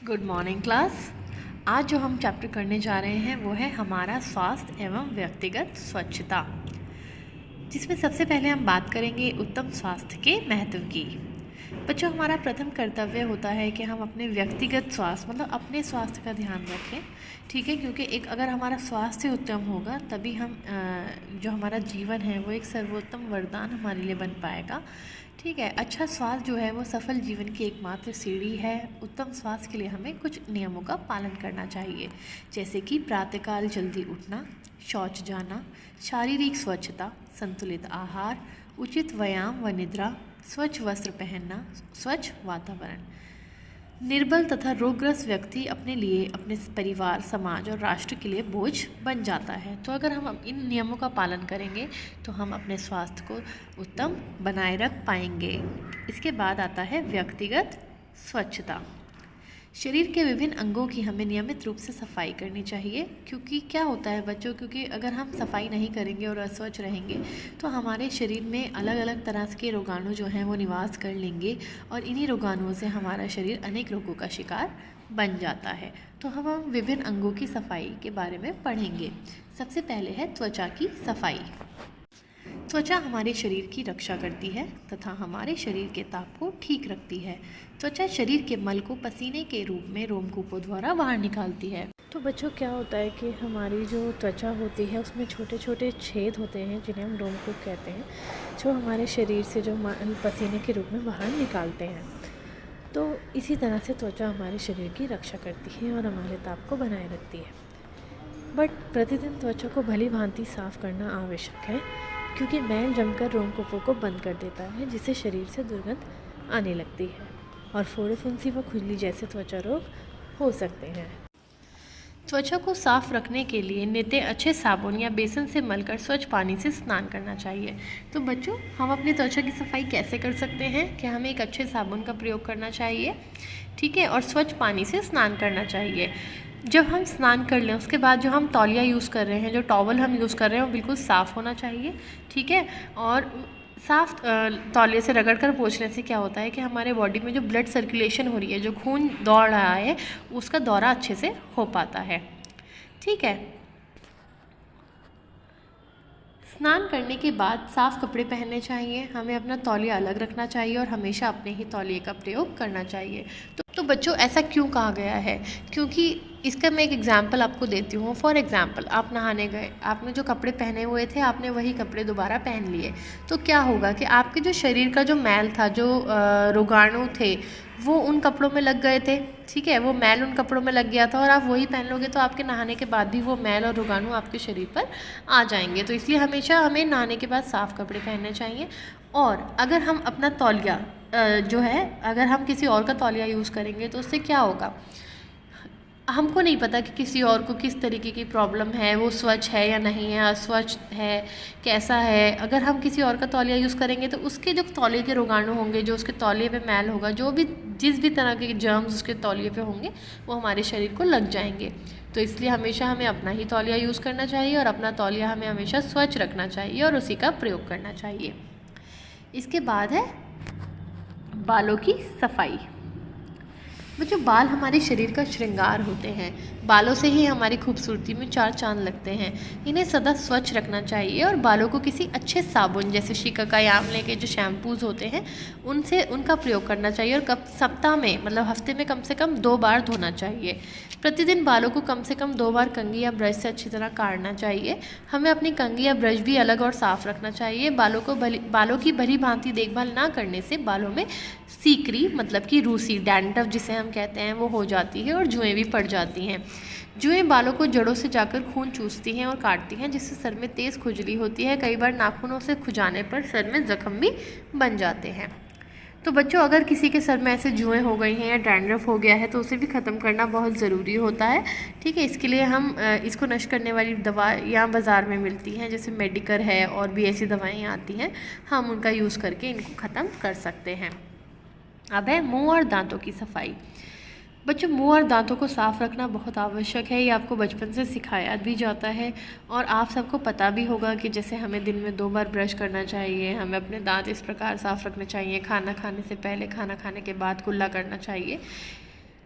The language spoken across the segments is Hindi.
Good morning class. आज जो हम चैप्टर करने जा रहे हैं वो है हमारा स्वास्थ्य एवं व्यक्तिगत स्वच्छता, जिसमें सबसे पहले हम बात करेंगे उत्तम स्वास्थ्य के महत्व की। बच्चों, हमारा प्रथम कर्तव्य होता है कि हम अपने व्यक्तिगत स्वास्थ्य मतलब अपने स्वास्थ्य का ध्यान रखें, ठीक है। क्योंकि अगर हमारा स्वास्थ्य उत्तम होगा तभी हम जो हमारा जीवन है वो एक सर्वोत्तम वरदान हमारे लिए बन पाएगा, ठीक है। अच्छा स्वास्थ्य जो है वो सफल जीवन की एकमात्र सीढ़ी है। उत्तम स्वास्थ्य के लिए हमें कुछ नियमों का पालन करना चाहिए, जैसे कि प्रातःकाल जल्दी उठना, शौच जाना, शारीरिक स्वच्छता, संतुलित आहार, उचित व्यायाम व निद्रा, स्वच्छ वस्त्र पहनना, स्वच्छ वातावरण। निर्बल तथा रोगग्रस्त व्यक्ति अपने लिए, अपने परिवार, समाज और राष्ट्र के लिए बोझ बन जाता है। तो अगर हम इन नियमों का पालन करेंगे तो हम अपने स्वास्थ्य को उत्तम बनाए रख पाएंगे। इसके बाद आता है व्यक्तिगत स्वच्छता। शरीर के विभिन्न अंगों की हमें नियमित रूप से सफाई करनी चाहिए, क्योंकि क्या होता है बच्चों, क्योंकि अगर हम सफाई नहीं करेंगे और अस्वच्छ रहेंगे तो हमारे शरीर में अलग अलग तरह के रोगाणु जो हैं वो निवास कर लेंगे और इन्हीं रोगाणुओं से हमारा शरीर अनेक रोगों का शिकार बन जाता है। तो हम विभिन्न अंगों की सफाई के बारे में पढ़ेंगे। सबसे पहले है त्वचा की सफाई। त्वचा हमारे शरीर की रक्षा करती है तथा हमारे शरीर के ताप को ठीक रखती है। त्वचा शरीर के मल को पसीने के रूप में रोमकूपों द्वारा बाहर निकालती है। तो बच्चों, क्या होता है कि हमारी जो त्वचा होती है उसमें छोटे छोटे छेद होते हैं जिन्हें हम रोमकूप कहते हैं, जो हमारे शरीर से जो पसीने के रूप में बाहर निकालते हैं। तो इसी तरह से त्वचा हमारे शरीर की रक्षा करती है और हमारे ताप को बनाए रखती है। बट प्रतिदिन त्वचा को भली भांति साफ़ करना आवश्यक है, क्योंकि मैल जमकर रोमकूपों को बंद कर देता है, जिससे शरीर से दुर्गंध आने लगती है और फोड़े फुंसी व खुजली जैसे त्वचा रोग हो सकते हैं। त्वचा को साफ रखने के लिए नित्य अच्छे साबुन या बेसन से मलकर स्वच्छ पानी से स्नान करना चाहिए। तो बच्चों, हम अपनी त्वचा की सफाई कैसे कर सकते हैं कि हमें एक अच्छे साबुन का प्रयोग करना चाहिए, ठीक है, और स्वच्छ पानी से स्नान करना चाहिए। जब हम स्नान कर लें उसके बाद जो हम तौलिया यूज़ कर रहे हैं, जो टॉवल हम यूज़ कर रहे हैं वो बिल्कुल साफ़ होना चाहिए, ठीक है। और साफ़ तौलिए से रगड़ कर पोंछने से क्या होता है कि हमारे बॉडी में जो ब्लड सर्कुलेशन हो रही है, जो खून दौड़ रहा है, उसका दौरा अच्छे से हो पाता है, ठीक है। स्नान करने के बाद साफ़ कपड़े पहनने चाहिए, हमें अपना तौलिया अलग रखना चाहिए और हमेशा अपने ही तौलिए का प्रयोग करना चाहिए। तो बच्चों, ऐसा क्यों कहा गया है? क्योंकि इसका मैं एक एग्जांपल आपको देती हूँ। फॉर एग्जांपल, आप नहाने गए, आपने जो कपड़े पहने हुए थे आपने वही कपड़े दोबारा पहन लिए, तो क्या होगा कि आपके जो शरीर का जो मैल था, जो रोगाणु थे, वो उन कपड़ों में लग गए थे, ठीक है। वो मैल उन कपड़ों में लग गया था और आप वही पहन लोगे तो आपके नहाने के बाद भी वो मैल और रोगाणु आपके शरीर पर आ जाएंगे। तो इसलिए हमेशा हमें नहाने के बाद साफ़ कपड़े पहनने चाहिए। और अगर हम अपना तौलिया जो है, अगर हम किसी और का तौलिया यूज़ करेंगे तो उससे क्या होगा, हमको नहीं पता कि किसी और को किस तरीके की प्रॉब्लम है, वो स्वच्छ है या नहीं है, अस्वच्छ है, कैसा है। अगर हम किसी और का तौलिया यूज़ करेंगे तो उसके जो तौलिए के रोगाणु होंगे, जो उसके तौलिए पे मैल होगा, जो भी जिस भी तरह के जर्म्स उसके तौलिए पे होंगे वो हमारे शरीर को लग जाएंगे। तो इसलिए हमेशा हमें अपना ही तौलिया यूज़ करना चाहिए और अपना तौलिया हमें हमेशा स्वच्छ रखना चाहिए और उसी का प्रयोग करना चाहिए। इसके बाद है बालों की सफाई। बच्चों, बाल हमारे शरीर का श्रृंगार होते हैं। बालों से ही हमारी खूबसूरती में चार चांद लगते हैं। इन्हें सदा स्वच्छ रखना चाहिए और बालों को किसी अच्छे साबुन, जैसे शिकाकाई आंवले के जो शैम्पूज़ होते हैं उनसे उनका प्रयोग करना चाहिए और सप्ताह में मतलब हफ्ते में कम से कम 2 बार धोना चाहिए। प्रतिदिन बालों को कम से कम 2 बार कंघी या ब्रश से अच्छी तरह काटना चाहिए। हमें अपनी कंघी या ब्रश भी अलग और साफ़ रखना चाहिए। बालों की भली भांति देखभाल ना करने से बालों में सीकरी मतलब कि रूसी, डैंड्रफ जिसे हम कहते हैं, वो हो जाती है और जुएँ भी पड़ जाती हैं। जुएँ बालों को जड़ों से जाकर खून चूसती हैं और काटती हैं, जिससे सर में तेज़ खुजली होती है। कई बार नाखूनों से खुजाने पर सर में ज़ख्म भी बन जाते हैं। तो बच्चों, अगर किसी के सर में ऐसे जुएँ हो गई हैं या डैंड्रफ हो गया है तो उसे भी ख़त्म करना बहुत ज़रूरी होता है, ठीक है। इसके लिए हम इसको नष्ट करने वाली दवा यहाँ बाज़ार में मिलती हैं, जैसे मेडिकर है और भी ऐसी दवाएँ आती हैं, हम उनका यूज़ करके इनको ख़त्म कर सकते हैं। अब है मुंह और दांतों की सफाई। बच्चों, मुंह और दांतों को साफ़ रखना बहुत आवश्यक है। ये आपको बचपन से सिखाया भी जाता है और आप सबको पता भी होगा कि जैसे हमें दिन में 2 बार ब्रश करना चाहिए, हमें अपने दांत इस प्रकार साफ़ रखने चाहिए, खाना खाने से पहले, खाना खाने के बाद कुल्ला करना चाहिए।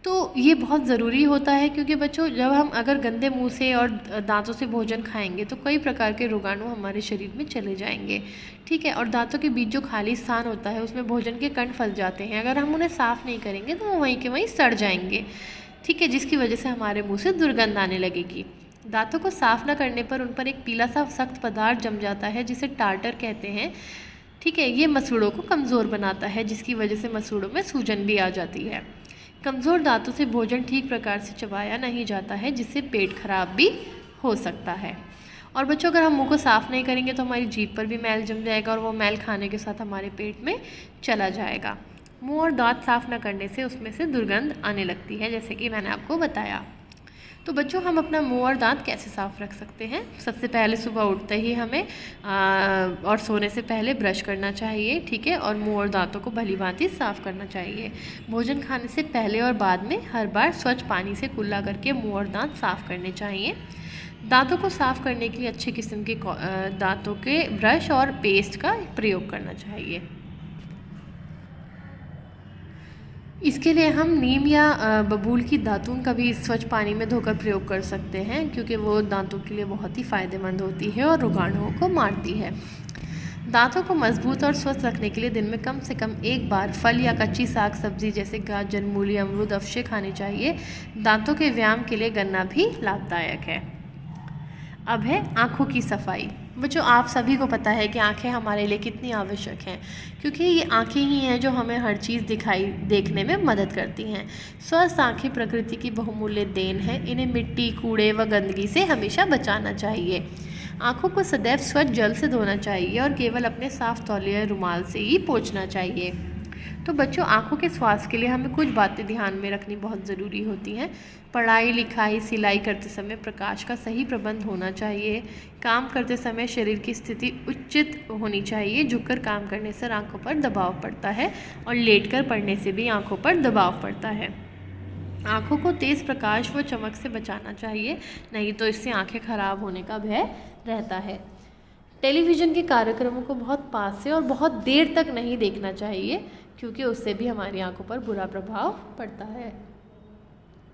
तो ये बहुत ज़रूरी होता है, क्योंकि बच्चों जब हम अगर गंदे मुंह से और दांतों से भोजन खाएंगे तो कई प्रकार के रोगाणु हमारे शरीर में चले जाएंगे, ठीक है। और दांतों के बीच जो खाली स्थान होता है उसमें भोजन के कण फंस जाते हैं, अगर हम उन्हें साफ़ नहीं करेंगे तो वो वहीं के वहीं सड़ जाएंगे, ठीक है, जिसकी वजह से हमारे मुँह से दुर्गंध आने लगेगी। दांतों को साफ़ न करने पर उन पर एक पीला सा सख्त पदार्थ जम जाता है जिसे टार्टर कहते हैं, ठीक है। ये मसूड़ों को कमज़ोर बनाता है, जिसकी वजह से मसूड़ों में सूजन भी आ जाती है। कमज़ोर दांतों से भोजन ठीक प्रकार से चबाया नहीं जाता है, जिससे पेट खराब भी हो सकता है। और बच्चों अगर हम मुंह को साफ़ नहीं करेंगे तो हमारी जीभ पर भी मैल जम जाएगा और वो मैल खाने के साथ हमारे पेट में चला जाएगा। मुंह और दांत साफ़ न करने से उसमें से दुर्गंध आने लगती है, जैसे कि मैंने आपको बताया। तो बच्चों हम अपना मुंह और दांत कैसे साफ़ रख सकते हैं? सबसे पहले सुबह उठते ही हमें और सोने से पहले ब्रश करना चाहिए, ठीक है, और मुंह और दांतों को भली भांति साफ़ करना चाहिए। भोजन खाने से पहले और बाद में हर बार स्वच्छ पानी से कुल्ला करके मुंह और दांत साफ़ करने चाहिए। दांतों को साफ़ करने के लिए अच्छे किस्म के दांतों के ब्रश और पेस्ट का प्रयोग करना चाहिए। इसके लिए हम नीम या बबूल की दातून का भी स्वच्छ पानी में धोकर प्रयोग कर सकते हैं, क्योंकि वो दांतों के लिए बहुत ही फ़ायदेमंद होती है और रोगाणुओं को मारती है। दांतों को मजबूत और स्वस्थ रखने के लिए दिन में कम से कम एक बार फल या कच्ची साग सब्जी जैसे गाजर, मूली, अमरूद अवश्य खाने चाहिए। दांतों के व्यायाम के लिए गन्ना भी लाभदायक है। अब है आँखों की सफाई। बच्चों आप सभी को पता है कि आँखें हमारे लिए कितनी आवश्यक हैं, क्योंकि ये आँखें ही हैं जो हमें हर चीज़ देखने में मदद करती हैं। स्वस्थ आँखें प्रकृति की बहुमूल्य देन है, इन्हें मिट्टी, कूड़े व गंदगी से हमेशा बचाना चाहिए। आँखों को सदैव स्वच्छ जल से धोना चाहिए और केवल अपने साफ तौलिया रुमाल से ही पोंछना चाहिए। तो बच्चों आँखों के स्वास्थ्य के लिए हमें कुछ बातें ध्यान में रखनी बहुत ज़रूरी होती हैं। पढ़ाई, लिखाई, सिलाई करते समय प्रकाश का सही प्रबंध होना चाहिए। काम करते समय शरीर की स्थिति उचित होनी चाहिए। झुककर काम करने से आँखों पर दबाव पड़ता है और लेटकर पढ़ने से भी आँखों पर दबाव पड़ता है। आँखों को तेज़ प्रकाश व चमक से बचाना चाहिए, नहीं तो इससे आँखें खराब होने का भय रहता है। टेलीविज़न के कार्यक्रमों को बहुत पास से और बहुत देर तक नहीं देखना चाहिए, क्योंकि उससे भी हमारी आंखों पर बुरा प्रभाव पड़ता है।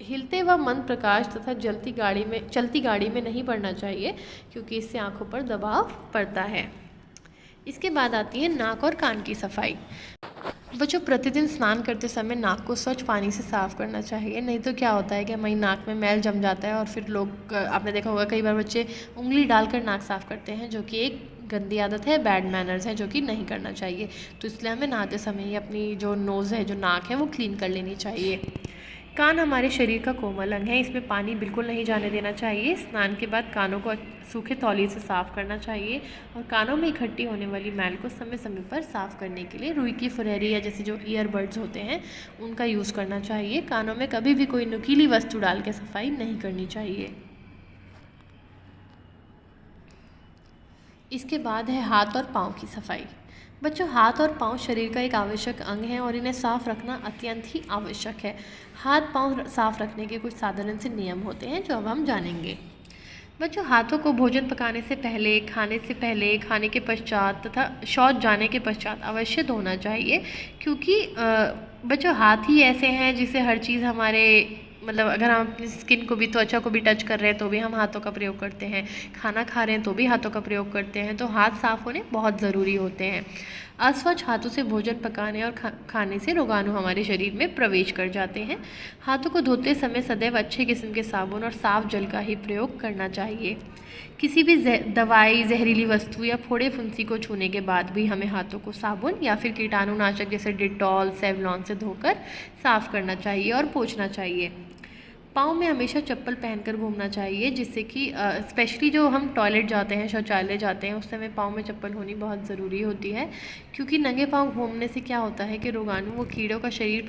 हिलते व मंद प्रकाश तथा चलती गाड़ी में नहीं पड़ना चाहिए, क्योंकि इससे आंखों पर दबाव पड़ता है। इसके बाद आती है नाक और कान की सफाई। बच्चों प्रतिदिन स्नान करते समय नाक को स्वच्छ पानी से साफ़ करना चाहिए, नहीं तो क्या होता है कि हमारी नाक में मैल जम जाता है और फिर लोग, आपने देखा होगा कई बार बच्चे उंगली डालकर नाक साफ़ करते हैं, जो कि एक गंदी आदत है, बैड मैनर्स है, जो कि नहीं करना चाहिए। तो इसलिए हमें नहाते समय ही अपनी जो नोज़ है, जो नाक है, वो क्लीन कर लेनी चाहिए। कान हमारे शरीर का कोमल अंग है, इसमें पानी बिल्कुल नहीं जाने देना चाहिए। स्नान के बाद कानों को सूखे तौलिए से साफ़ करना चाहिए और कानों में इकट्ठी होने वाली मैल को समय समय पर साफ़ करने के लिए रुई की फुरहरी या जैसे जो ईयरबड्स होते हैं उनका यूज़ करना चाहिए। कानों में कभी भी कोई नुकीली वस्तु डाल के सफाई नहीं करनी चाहिए। इसके बाद है हाथ और पाँव की सफाई। बच्चों हाथ और पाँव शरीर का एक आवश्यक अंग है और इन्हें साफ़ रखना अत्यंत ही आवश्यक है। हाथ पाँव साफ़ रखने के कुछ साधारण से नियम होते हैं जो अब हम जानेंगे। बच्चों हाथों को भोजन पकाने से पहले, खाने के पश्चात तथा शौच जाने के पश्चात अवश्य धोना चाहिए, क्योंकि बच्चों हाथ ही ऐसे हैं जिससे हर चीज़ हमारे अगर हम अपनी स्किन को भी, त्वचा को भी टच कर रहे हैं तो भी हम हाथों का प्रयोग करते हैं, खाना खा रहे हैं तो भी हाथों का प्रयोग करते हैं। तो हाथ साफ़ होने बहुत ज़रूरी होते हैं। अस्वच्छ हाथों से भोजन पकाने और खाने से रोगाणु हमारे शरीर में प्रवेश कर जाते हैं। हाथों को धोते समय सदैव अच्छे किस्म के साबुन और साफ जल का ही प्रयोग करना चाहिए। किसी भी दवाई, जहरीली वस्तु या फोड़े फुंसी को छूने के बाद भी हमें हाथों को साबुन या फिर कीटाणुनाशक जैसे डिटॉल, सेवलॉन से धोकर साफ़ करना चाहिए और पोंछना चाहिए। पाँव में हमेशा चप्पल पहनकर घूमना चाहिए, जिससे कि स्पेशली जो हम टॉयलेट जाते हैं, शौचालय जाते हैं, उस समय पाँव में चप्पल होनी बहुत ज़रूरी होती है, क्योंकि नंगे पाँव घूमने से क्या होता है कि रोगाणु व कीड़ों का शरीर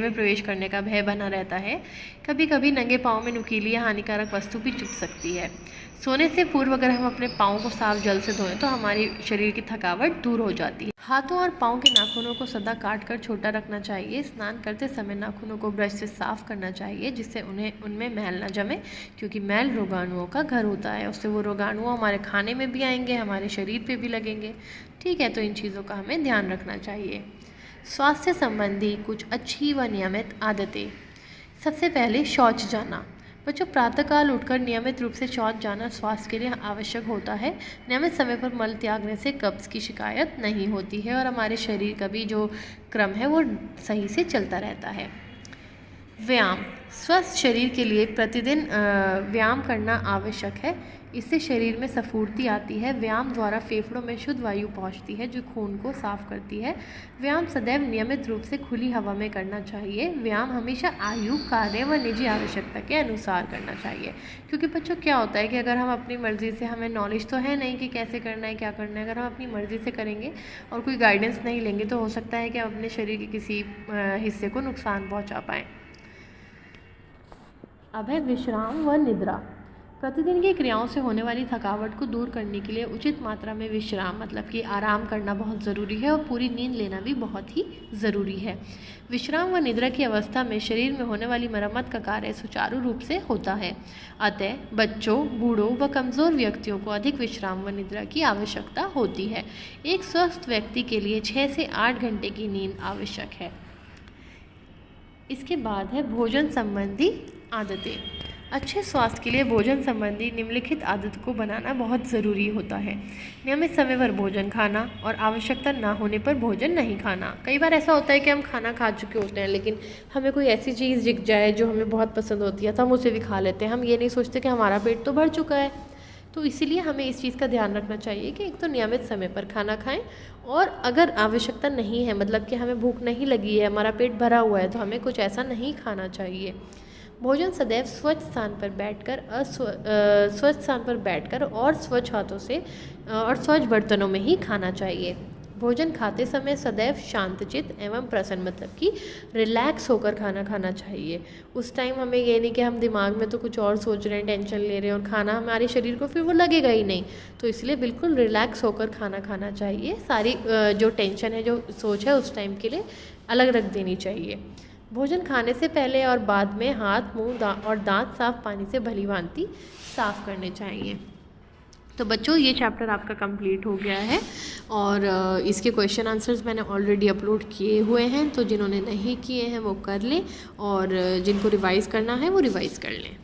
में प्रवेश करने का भय बना रहता है। कभी कभी नंगे पाँव में नुकीली या हानिकारक वस्तु भी चुभ सकती है। सोने से पूर्व अगर हम अपने पाँव को साफ जल से धोएं तो हमारी शरीर की थकावट दूर हो जाती है। हाथों और पाँव के नाखूनों को सदा काट कर छोटा रखना चाहिए। स्नान करते समय नाखूनों को ब्रश से साफ़ करना चाहिए, जिससे उनमें मैल ना जमे, क्योंकि मैल रोगाणुओं का घर होता है। उससे वो रोगाणु हमारे खाने में भी आएंगे, हमारे शरीर पे भी लगेंगे। ठीक है, तो इन चीज़ों का हमें ध्यान रखना चाहिए। स्वास्थ्य संबंधी कुछ अच्छी व नियमित आदतें। सबसे पहले शौच जाना। बच्चों, प्रातःकाल उठकर नियमित रूप से शौच जाना स्वास्थ्य के लिए आवश्यक होता है। नियमित समय पर मल त्यागने से कब्ज़ की शिकायत नहीं होती है और हमारे शरीर का भी जो क्रम है वो सही से चलता रहता है। व्यायाम। स्वस्थ शरीर के लिए प्रतिदिन व्यायाम करना आवश्यक है। इससे शरीर में स्फूर्ति आती है। व्यायाम द्वारा फेफड़ों में शुद्ध वायु पहुंचती है जो खून को साफ करती है। व्यायाम सदैव नियमित रूप से खुली हवा में करना चाहिए। व्यायाम हमेशा आयु, कार्य व निजी आवश्यकता के अनुसार करना चाहिए, क्योंकि बच्चों क्या होता है कि अगर हम अपनी मर्ज़ी से, हमें नॉलेज तो है नहीं कि कैसे करना है, क्या करना है, अगर हम अपनी मर्ज़ी से करेंगे और कोई गाइडेंस नहीं लेंगे तो हो सकता है कि हम अपने शरीर के किसी हिस्से को नुकसान पहुँचा पाएँ। अब है विश्राम व निद्रा। प्रतिदिन की क्रियाओं से होने वाली थकावट को दूर करने के लिए उचित मात्रा में विश्राम मतलब कि आराम करना बहुत ज़रूरी है और पूरी नींद लेना भी बहुत ही ज़रूरी है। विश्राम व निद्रा की अवस्था में शरीर में होने वाली मरम्मत का कार्य सुचारू रूप से होता है। अतः बच्चों, बूढ़ों व कमज़ोर व्यक्तियों को अधिक विश्राम व निद्रा की आवश्यकता होती है। एक स्वस्थ व्यक्ति के लिए 6 से 8 घंटे की नींद आवश्यक है। इसके बाद है भोजन संबंधी आदतें। अच्छे स्वास्थ्य के लिए भोजन संबंधी निम्नलिखित आदत को बनाना बहुत ज़रूरी होता है। नियमित समय पर भोजन खाना और आवश्यकता ना होने पर भोजन नहीं खाना। कई बार ऐसा होता है कि हम खाना खा चुके होते हैं लेकिन हमें कोई ऐसी चीज़ दिख जाए जो हमें बहुत पसंद होती है तो हम उसे भी खा लेते हैं। हम ये नहीं सोचते कि हमारा पेट तो भर चुका है। तो इसीलिए हमें इस चीज़ का ध्यान रखना चाहिए कि एक तो नियमित समय पर खाना खाएं और अगर आवश्यकता नहीं है, मतलब कि हमें भूख नहीं लगी है, हमारा पेट भरा हुआ है, तो हमें कुछ ऐसा नहीं खाना चाहिए। भोजन सदैव स्वच्छ स्थान पर बैठकर स्वच्छ स्थान पर बैठकर और स्वच्छ हाथों से और स्वच्छ बर्तनों में ही खाना चाहिए। भोजन खाते समय सदैव शांतचित्त एवं प्रसन्न मतलब कि रिलैक्स होकर खाना खाना चाहिए। उस टाइम हमें ये नहीं कि हम दिमाग में तो कुछ और सोच रहे हैं, टेंशन ले रहे हैं और खाना हमारे शरीर को फिर वो लगेगा ही नहीं। तो इसलिए बिल्कुल रिलैक्स होकर खाना खाना चाहिए। सारी जो टेंशन है, जो सोच है, उस टाइम के लिए अलग रख देनी चाहिए। भोजन खाने से पहले और बाद में हाथ, मुंह और दांत साफ पानी से भली भांति साफ करने चाहिए। तो बच्चों, ये चैप्टर आपका कंप्लीट हो गया है और इसके क्वेश्चन आंसर्स मैंने ऑलरेडी अपलोड किए हुए हैं, तो जिन्होंने नहीं किए हैं वो कर लें और जिनको रिवाइज़ करना है वो रिवाइज़ कर लें।